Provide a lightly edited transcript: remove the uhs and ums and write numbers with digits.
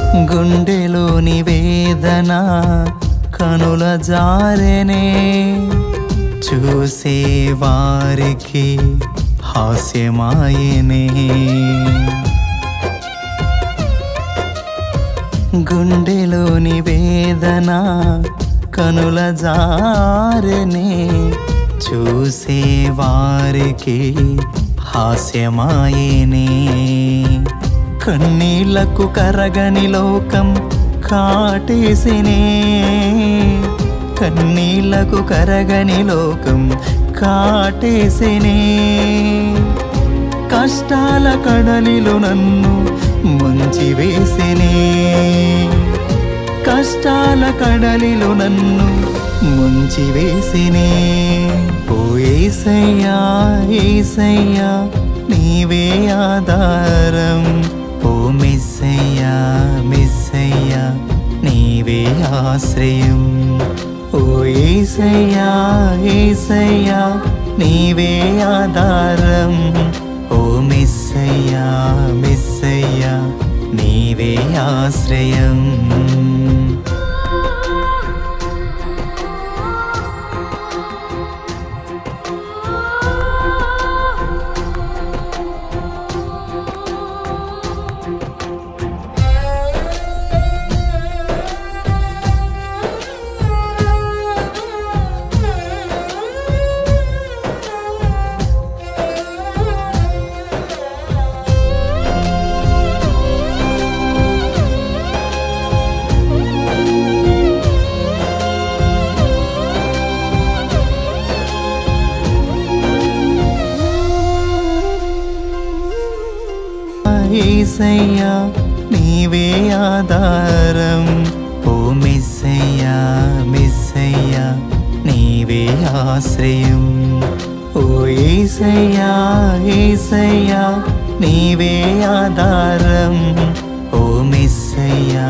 గుండెలోని వేదన కనుల జారెనే, చూసే వారికి హాస్యమాయనే. గుండెలోని వేదన కనుల జారెనే, చూసే వారికి హాస్యమాయనే. కన్నీళ్లకు కరగని లోకం కాటేసినే, కన్నీళ్లకు కరగని లోకం కాటేసినే. కష్టాల కడలిలో నన్ను ముంచివేసినే, కష్టాల కడలిలో నన్ను ముంచివేసినే. ఓ యేసయ్యా యేసయ్యా నీవే ఆధారం, ఓ మెస్సయ్యా మెస్సయ్యా నీవే ఆశ్రయం. ఓ యేసయ్యా యేసయ్యా నీవే ఆధారం, ఓ మెస్సయ్యా మెస్సయ్యా నీవే ఆశ్రయం. యేసయ్యా నీవే ఆధారం, ఓ మెస్సయ్యా మెస్సయ్యా నీవే ఆశ్రయం. ఓ యేసయ్యా యేసయ్యా నీవే ఆధారం, ఓ మెస్సయ్యా